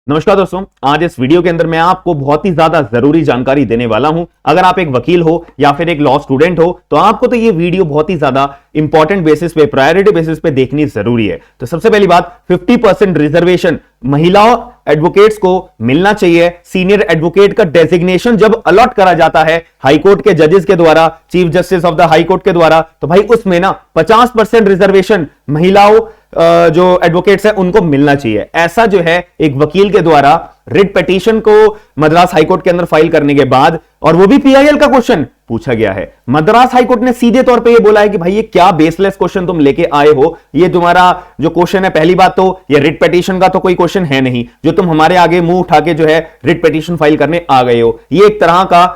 नमस्कार दोस्तों, आज इस वीडियो के अंदर मैं आपको बहुत ही ज्यादा जरूरी जानकारी देने वाला हूं। अगर आप एक वकील हो या फिर एक लॉ स्टूडेंट हो तो आपको तो ये वीडियो बहुत ही ज्यादा इंपॉर्टेंट बेसिस पे, प्रायोरिटी बेसिस पे देखनी जरूरी है। तो सबसे पहली बात, 50% रिजर्वेशन महिला एडवोकेट्स को मिलना चाहिए। सीनियर एडवोकेट का डेजिग्नेशन जब अलॉट करा जाता है हाईकोर्ट के जजेस के द्वारा, chief justice of the high court के द्वारा, तो भाई उसमें ना 50% रिजर्वेशन महिलाओं जो एडवोकेट्स हैं उनको मिलना चाहिए। ऐसा जो है एक वकील के द्वारा रिट पिटीशन को मद्रास हाईकोर्ट के अंदर फाइल करने के बाद, और वो भी पीआईएल का क्वेश्चन पूछा गया है। मद्रास हाईकोर्ट ने सीधे तौर पे ये बोला है कि भाई ये क्या बेसलेस क्वेश्चन तुम लेके आए हो, ये तुम्हारा जो क्वेश्चन है, पहली बात तो ये रिट पिटीशन का तो कोई क्वेश्चन है नहीं जो तुम हमारे आगे मुंह उठा के जो है रिट पिटीशन फाइल करने आ गए हो। ये एक तरह का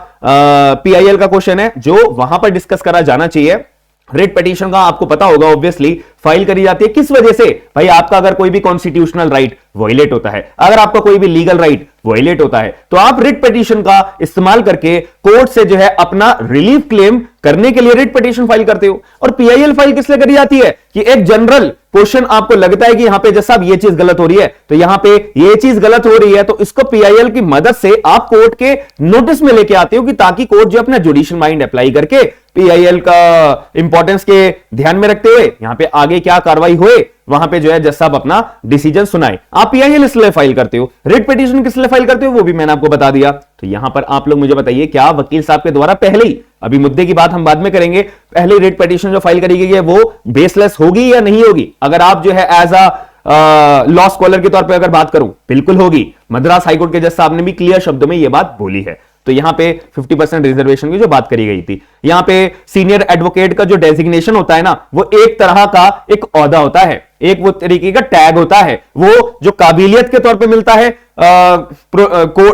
पीआईएल का क्वेश्चन है जो वहां पर डिस्कस करा जाना चाहिए। रिट पिटीशन का आपको पता होगा, ऑब्वियसली फाइल करी जाती है किस वजह से? भाई आपका अगर कोई भी कॉन्स्टिट्यूशनल राइट वायलेट होता है, अगर आपका कोई भी लीगल राइट वायलेट होता है, तो आप रिट पिटीशन का इस्तेमाल करके कोर्ट से जो है अपना रिलीफ क्लेम करने के लिए रिट पिटीशन फाइल करते हो। और पीआईएल फाइल किस लिए करी जाती है कि एक जनरल क्वेश्चन आपको लगता है कि यहां पे जैसा अब ये चीज गलत हो रही है, तो यहां पे ये चीज गलत हो रही है, तो इसको पीआईएल की मदद से आप कोर्ट के नोटिस में लेके आते हो कि ताकि कोर्ट जो अपना जुडिशियल माइंड अप्लाई करके पीआईएल का इंपॉर्टेंस के ध्यान में रखते हुए यहां पे आगे क्या कार्रवाई हुए वहां पे जो है जज साहब अपना डिसीजन सुनाए। आप पीआईएल इसलिए फाइल करते हो, रिट पिटीशन किस लिए फाइल करते हो वो भी मैंने आपको बता दिया। तो यहां पर आप लोग मुझे बताइए, क्या वकील साहब के द्वारा पहले ही, अभी मुद्दे की बात हम बाद में करेंगे, पहले रिट पिटीशन जो फाइल करी गई है वो बेसलेस होगी या नहीं होगी? अगर आप जो है एज अ लॉ स्कॉलर के तौर पे अगर बात करूं, बिल्कुल होगी। मद्रास हाईकोर्ट के जज साहब ने भी क्लियर शब्दों में यह बात बोली है। तो यहां पे 50% रिजर्वेशन की जो बात करी गई थी, यहां पे सीनियर एडवोकेट का जो डेजिग्नेशन होता है ना, वो एक तरह का एक ओहदा होता है, एक वो तरीके का टैग होता है, वो जो काबिलियत के तौर पे मिलता है,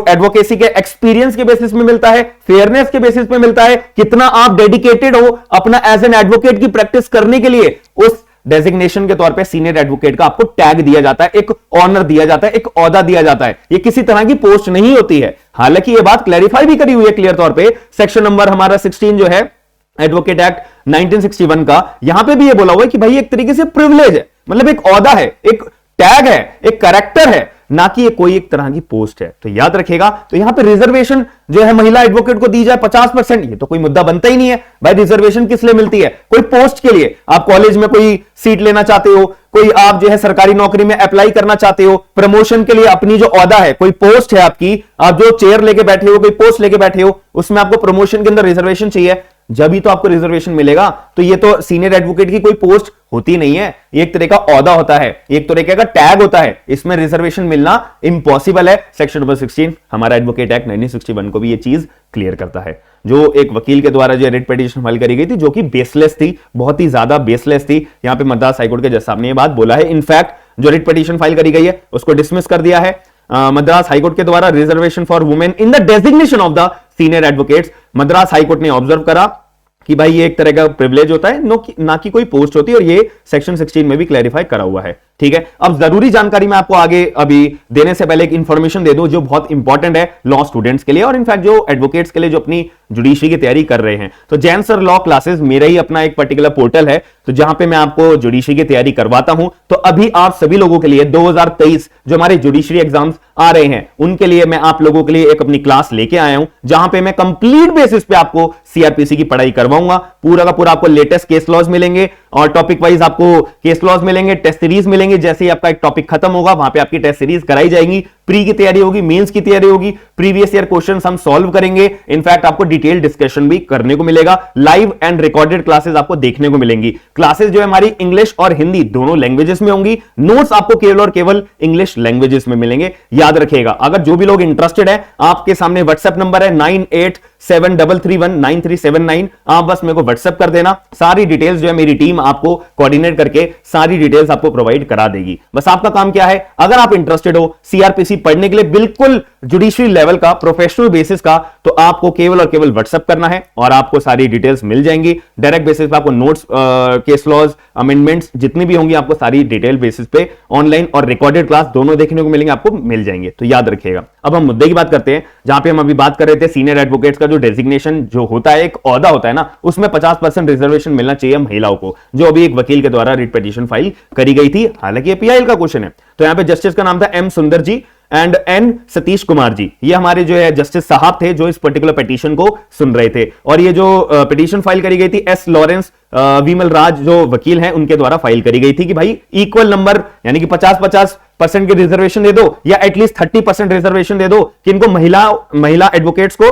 एडवोकेसी के एक्सपीरियंस के बेसिस में मिलता है, फेयरनेस के बेसिस पे मिलता है, कितना आप डेडिकेटेड हो अपना एज एन एडवोकेट की प्रैक्टिस करने के लिए, उस डेजिग्नेशन के तौर पे सीनियर एडवोकेट का आपको टैग दिया जाता है, एक ऑनर दिया जाता है, एक ओहदा दिया जाता है। ये किसी तरह की पोस्ट नहीं होती है। हालांकि ये बात क्लैरिफाई भी करी हुई है क्लियर तौर पे, सेक्शन नंबर हमारा 16 जो है एडवोकेट एक्ट 1961 का, यहां पे भी ये बोला हुआ है कि भाई एक तरीके से प्रिविलेज है, मतलब एक ओहदा है, एक टैग है, एक कैरेक्टर है, ना कि ये कोई एक तरह की पोस्ट है। तो याद रखिएगा। तो यहां पे रिजर्वेशन जो है महिला एडवोकेट को दी जाए 50%, ये तो कोई मुद्दा बनता ही नहीं है। भाई रिजर्वेशन किस लिए मिलती है? कोई पोस्ट के लिए, आप कॉलेज में कोई सीट लेना चाहते हो, कोई आप जो है सरकारी नौकरी में अप्लाई करना चाहते हो, प्रमोशन के लिए अपनी जो ओहदा है, कोई पोस्ट है आपकी, आप जो चेयर लेके बैठे हो, कोई पोस्ट लेके बैठे हो, उसमें आपको प्रमोशन के अंदर रिजर्वेशन चाहिए, जब ही तो आपको रिजर्वेशन मिलेगा। तो ये तो सीनियर एडवोकेट की कोई पोस्ट होती नहीं है, एक तरह का ओहदा होता है, एक तरह का टैग होता है, इसमें रिजर्वेशन मिलना इंपॉसिबल है। सेक्शन नंबर 16 हमारा एडवोकेट एक्ट 1961 को भी ये चीज क्लियर करता है। जो एक वकील के द्वारा जो रिट पिटीशन फाइल करी गई थी, जो कि बेसलेस थी, बहुत ही ज्यादा बेसलेस थी, यहां पे मद्रास हाईकोर्ट के जज साहब ने ये बात बोला है। इनफैक्ट जो रिट पिटीशन फाइल करी गई है उसको डिसमिस कर दिया है मद्रास हाईकोर्ट के द्वारा। Reservation for women in the designation of the senior advocates, Madras high court ने ऑब्जर्व करा कि भाई ये एक तरह का प्रिविलेज होता है, ना कि कोई पोस्ट होती है, और ये सेक्शन 16 में भी क्लैरिफाई करा हुआ है। ठीक है। अब जरूरी जानकारी मैं आपको आगे अभी देने से पहले एक इंफॉर्मेशन दे दूं जो बहुत इंपॉर्टेंट है लॉ स्टूडेंट्स के लिए, और इनफैक्ट जो एडवोकेट्स के लिए जो अपनी जुडिशरी की तैयारी कर रहे हैं। तो जैन सर लॉ क्लासेस मेरा ही अपना एक पर्टिकुलर पोर्टल है, तो जहां पे मैं आपको जुडिशरी की तैयारी करवाता हूं। तो अभी आप सभी लोगों के लिए 2023 जो हमारे जुडिशरी एग्जाम्स आ रहे हैं, उनके लिए मैं आप लोगों के लिए एक अपनी क्लास लेके आया हूं, जहां पे मैं कंप्लीट बेसिस पे आपको सीआरपीसी की पढ़ाई करवाऊंगा। पूरा का पूरा आपको लेटेस्ट केस लॉज मिलेंगे, और टॉपिक वाइज आपको केस लॉज मिलेंगे, टेस्ट सीरीज मिलेंगे। जैसे ही आपका एक टॉपिक खत्म होगा, वहां पे आपकी टेस्ट सीरीज कराई जाएगी, प्री की तैयारी होगी, मेंस की तैयारी होगी, प्रीवियस ईयर क्वेश्चंस हम सॉल्व करेंगे। इनफैक्ट आपको डिटेल डिस्कशन भी करने को मिलेगा, लाइव एंड रिकॉर्डेड क्लासेस आपको देखने को मिलेंगी। क्लासेस जो है हमारी इंग्लिश और हिंदी दोनों लैंग्वेजेस में होंगी, नोट्स आपको केवल और केवल इंग्लिश लैंग्वेजेस में मिलेंगे। याद रखिएगा, अगर जो भी लोग इंटरेस्टेड है, आपके सामने व्हाट्सएप नंबर है 9873319379, आप बस मेरे को व्हाट्सएप कर देना। सारी डिटेल्स जो है मेरी टीम आपको कोऑर्डिनेट करके सारी डिटेल्स आपको प्रोवाइड करा देगी। बस आपका काम क्या है, अगर आप इंटरेस्टेड हो सीआरपीसी पढ़ने के लिए बिल्कुल जुडिशरी लेवल का, प्रोफेशनल बेसिस का, तो आपको केवल और केवल व्हाट्सएप करना है और आपको सारी डिटेल्स मिल जाएंगी। डायरेक्ट बेसिस पे आपको नोट्स, केस लॉज, अमेंडमेंट्स जितनी भी होंगी, आपको सारी डिटेल बेसिस पे ऑनलाइन और रिकॉर्डेड क्लास दोनों देखने को मिलेंगे, आपको मिल जाएंगे। तो याद रखिएगा। अब हम मुद्दे की बात करते हैं, जहां पे हम अभी बात कर रहे थे सीनियर एडवोकेट्स का जो डेजिग्नेशन जो होता है, एक ओहदा होता है ना, उसमें 50% रिजर्वेशन मिलना चाहिए महिलाओं को, जो अभी एक वकील के द्वारा रिट पिटीशन फाइल करी गई थी। हालांकि ये पीआईएल का क्वेश्चन है। तो यहां पे जस्टिस का नाम था एम सुंदर जी, एंड एन सतीश कुमार जी, ये हमारे जो है जस्टिस साहब थे जो इस पर्टिकुलर पिटीशन को सुन रहे थे। और ये जो पिटीशन फाइल करी गई थी एस लॉरेंस विमल राज जो वकील हैं उनके द्वारा फाइल करी गई थी कि भाई इक्वल नंबर यानी कि 50-50% की रिजर्वेशन दे दो या एटलीस्ट 30% रिजर्वेशन दे दो कि इनको महिला एडवोकेट्स को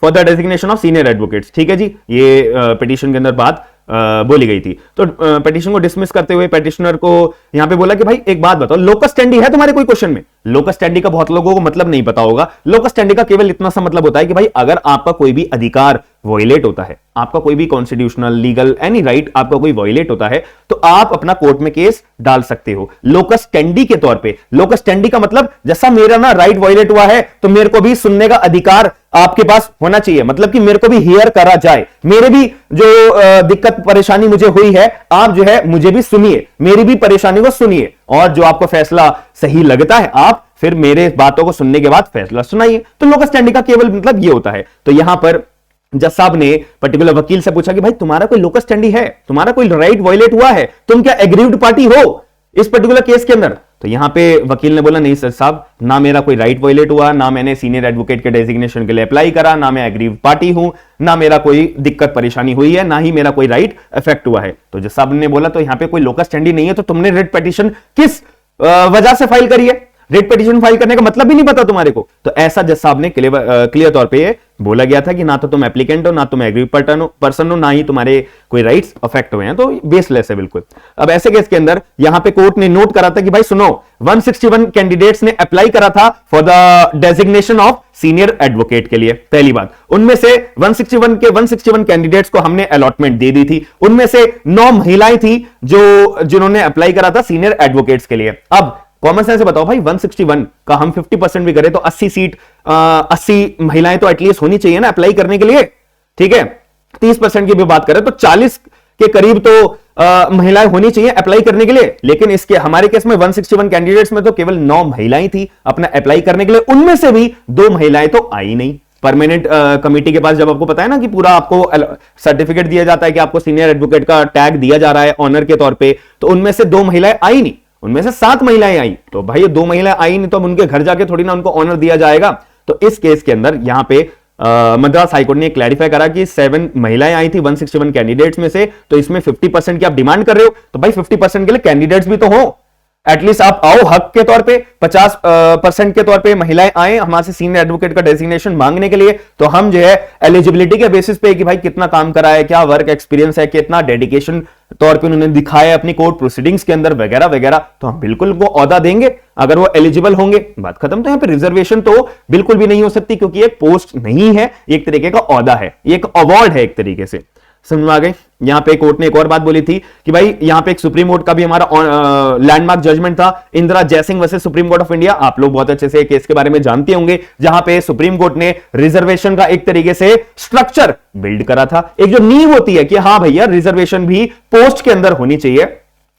for the designation of senior advocates. ठीक है जी, ये पिटीशन के अंदर बात बोली गई थी। तो पिटीशन को डिसमिस करते हुए पिटिशनर को यहां पे बोला कि भाई एक बात बताओ, लोकस स्टैंडी है तुम्हारे कोई क्वेश्चन में? लोकस स्टैंडी का बहुत लोगों को मतलब नहीं पता होगा। लोकस स्टैंडी का केवल इतना सा मतलब होता है कि भाई अगर आपका कोई भी अधिकार वॉयलेट होता है, आपका कोई भी कॉन्स्टिट्यूशनल लीगल एनी राइट आपका कोई वॉयलेट होता है, तो आप अपना कोर्ट में केस डाल सकते हो लोकस स्टैंडी के तौर पे। लोकस स्टैंडी का मतलब जैसा मेरा ना राइट वॉयलेट हुआ है तो मेरे को भी सुनने का अधिकार आपके पास होना चाहिए, मतलब कि मेरे को भी हियर करा जाए, मेरे भी जो दिक्कत परेशानी मुझे हुई है आप जो है मुझे भी सुनिए, मेरी भी परेशानी को सुनिए, और जो आपको फैसला सही लगता है आप फिर मेरे बातों को सुनने के बाद फैसला सुनाइए। तो लोकस स्टैंडी का केवल मतलब ये होता है। तो यहां पर जज साहब ने पर्टिकुलर वकील से पूछा कि भाई तुम्हारा कोई लोकस स्टैंडी है, तुम्हारा कोई राइट वॉयलेट हुआ है, तुम क्या एग्रीव्ड पार्टी हो इस पर्टिकुलर केस के अंदर? तो यहां पे वकील ने बोला नहीं सर साहब, ना मेरा कोई राइट वॉयलेट हुआ, ना मैंने सीनियर एडवोकेट के डेजिग्नेशन के लिए अप्लाई करा, ना मैं एग्रीव्ड पार्टी हूं, ना मेरा कोई दिक्कत परेशानी हुई है, ना ही मेरा कोई राइट अफेक्ट हुआ है। तो जज साहब ने बोला तो यहां पे कोई लोकस स्टैंडी नहीं है, तो तुमने रिट पिटीशन किस वजह से फाइल करी है? रिट पिटीशन फाइल करने का मतलब भी नहीं पता तुम्हारे को? तो ऐसा जज साहब ने क्लियर तौर पे बोला गया था कि ना तो तुम एप्लीकेंट हो, ना तुम एग्रीव्ड पर्सन हो, ना ही तुम्हारे कोई राइट्स अफेक्ट हुए हैं, तो बेसलेस है बिल्कुल। अब ऐसे केस के अंदर यहां पे कोर्ट ने नोट करा था कि भाई सुनो 161 कैंडिडेट्स ने अप्लाई करा था for the designation of senior advocate के लिए। पहली बात, उनमें से 161 कैंडिडेट्स को हमने अलॉटमेंट दे दी थी, उनमें से 9 महिलाएं थी जिन्होंने अप्लाई करा था सीनियर एडवोकेट्स के लिए। अब कॉमन सेंस से बताओ भाई 161 का हम 50% भी करें तो 80 सीट 80 महिलाएं तो एटलीस्ट होनी चाहिए ना अप्लाई करने के लिए। ठीक है, 30% की भी बात करें तो 40 के करीब तो महिलाएं होनी चाहिए अप्लाई करने के लिए। लेकिन इसके हमारे केस में 161 कैंडिडेट्स में तो केवल 9 महिलाएं थी अपना अप्लाई करने के लिए, उनमें से भी 2 महिलाएं तो आई नहीं। परमानेंट कमेटी के पास जब आपको पता है ना कि पूरा आपको सर्टिफिकेट दिया जाता है कि आपको सीनियर एडवोकेट का टैग दिया जा रहा है ऑनर के तौर पे, तो उनमें से 2 महिलाएं आई नहीं, उनमें से 7 महिलाएं आई। तो भाई ये 2 महिलाएं आई नहीं तो अब उनके घर जाके थोड़ी ना उनको ऑनर दिया जाएगा। तो इस केस के अंदर यहां पे मद्रास हाईकोर्ट ने क्लैरिफाई करा कि 7 महिलाएं आई थी 161 कैंडिडेट्स में से, तो इसमें 50% की आप डिमांड कर रहे हो, तो भाई 50% के लिए कैंडिडेट्स भी तो हो, एटलीस्ट आप आओ हक के तौर पे 50% के तौर पे महिलाएं आए हमारे से सीनियर एडवोकेट का डेजिग्नेशन मांगने के लिए। तो हम जो है एलिजिबिलिटी के बेसिस पे कि भाई कितना काम करा है, क्या वर्क एक्सपीरियंस है, कितना डेडिकेशन तौर पे उन्होंने दिखाया अपनी कोर्ट प्रोसीडिंग्स के अंदर वगैरह वगैरह, तो हम बिल्कुल वो औहदा देंगे अगर वो एलिजिबल होंगे, बात खत्म। तो यहां पे रिजर्वेशन तो बिल्कुल भी नहीं हो सकती क्योंकि एक पोस्ट नहीं है, एक तरीके का औहदा है, एक अवार्ड है एक तरीके से। समझ में आ गई? यहां पे कोर्ट ने एक और बात बोली थी कि भाई यहां पे एक सुप्रीम कोर्ट का भी हमारा लैंडमार्क जजमेंट था, Indira Jaising versus Supreme Court of India. आप लोग बहुत अच्छे से केस के बारे में जानते होंगे, जहां पे सुप्रीम कोर्ट ने रिजर्वेशन का एक तरीके से स्ट्रक्चर बिल्ड करा था, एक जो नींव होती है कि हाँ भैया रिजर्वेशन भी पोस्ट के अंदर होनी चाहिए।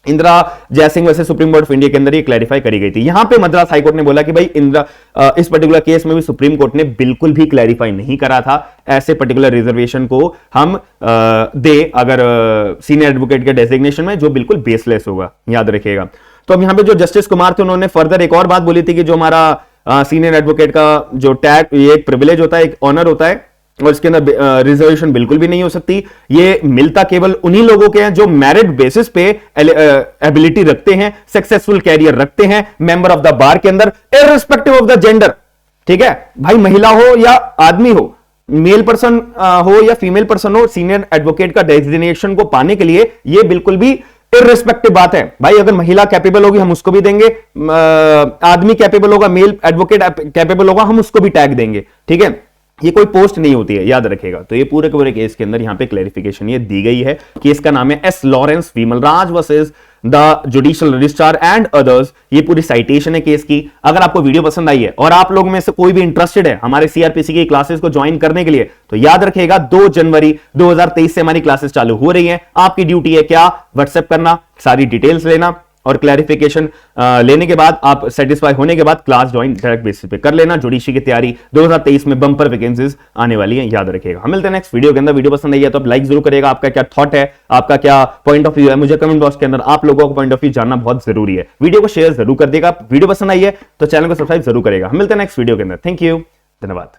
Indira Jaising versus Supreme Court of India के अंदर ये क्लैरिफाई करी गई थी। यहां पे मद्रास हाईकोर्ट ने बोला कि भाई इस पर्टिकुलर केस में भी सुप्रीम कोर्ट ने बिल्कुल भी क्लैरिफाई नहीं करा था ऐसे पर्टिकुलर रिजर्वेशन को हम दे अगर सीनियर एडवोकेट के डेजिग्नेशन में, जो बिल्कुल बेसलेस होगा, याद रखिएगा। तो अब यहां पे जो जस्टिस कुमार थे उन्होंने फर्दर एक और बात बोली थी कि जो हमारा सीनियर एडवोकेट का जो टैग, ये एक प्रिविलेज होता है, एक ऑनर होता है, और इसके अंदर रिजर्वेशन बिल्कुल भी नहीं हो सकती। ये मिलता केवल उन्हीं लोगों के हैं जो मेरिट बेसिस पे एबिलिटी रखते हैं, सक्सेसफुल कैरियर रखते हैं मेंबर ऑफ द बार के अंदर, इररिस्पेक्टिव ऑफ द जेंडर। ठीक है भाई, महिला हो या आदमी हो, मेल पर्सन हो या फीमेल पर्सन हो, सीनियर एडवोकेट का डेजिग्नेशन को पाने के लिए ये बिल्कुल भी इररिस्पेक्टिव बात है। भाई अगर महिला कैपेबल होगी हम उसको भी देंगे, आदमी कैपेबल होगा, मेल एडवोकेट कैपेबल होगा, हम उसको भी टैग देंगे। ठीक है, ये कोई पोस्ट नहीं होती है, याद रखेगा। तो ये पूरे के पूरे केस के अंदर यहां पे क्लैरिफिकेशन ये दी गई है। केस का नाम है S Lawrence Vimal Raj versus the judicial registrar and others. ये पूरी साइटेशन है केस की। अगर आपको वीडियो पसंद आई है और आप लोगों में से कोई भी इंटरेस्टेड है हमारे सीआरपीसी की क्लासेस को ज्वाइन करने के लिए, तो याद रखिएगा 2 जनवरी 2023 से हमारी क्लासेस चालू हो रही हैं। आपकी ड्यूटी है क्या? व्हाट्सएप करना, सारी डिटेल्स लेना, और क्लैरिफिकेशन लेने के बाद आप सेटिस्फाई होने के बाद क्लास ज्वाइन डायरेक्ट बेसिस पे कर लेना। जुडिशरी की तैयारी 2023 में बम्पर वैकेंसीज आने वाली है, याद रखिएगा। हम मिलते हैं नेक्स्ट वीडियो के अंदर। वीडियो पसंद आई है तो आप लाइक जरूर करिएगा। आपका क्या थॉट है, आपका क्या पॉइंट ऑफ व्यू है, मुझे कमेंट बॉक्स के अंदर आप लोगों का पॉइंट ऑफ व्यू जानना बहुत जरूरी है। वीडियो को शेयर जरूर कर देगा। वीडियो पसंद आई है तो चैनल को सब्सक्राइब जरूर करेगा। हम मिलते हैं नेक्स्ट वीडियो के अंदर। थैंक यू, धन्यवाद।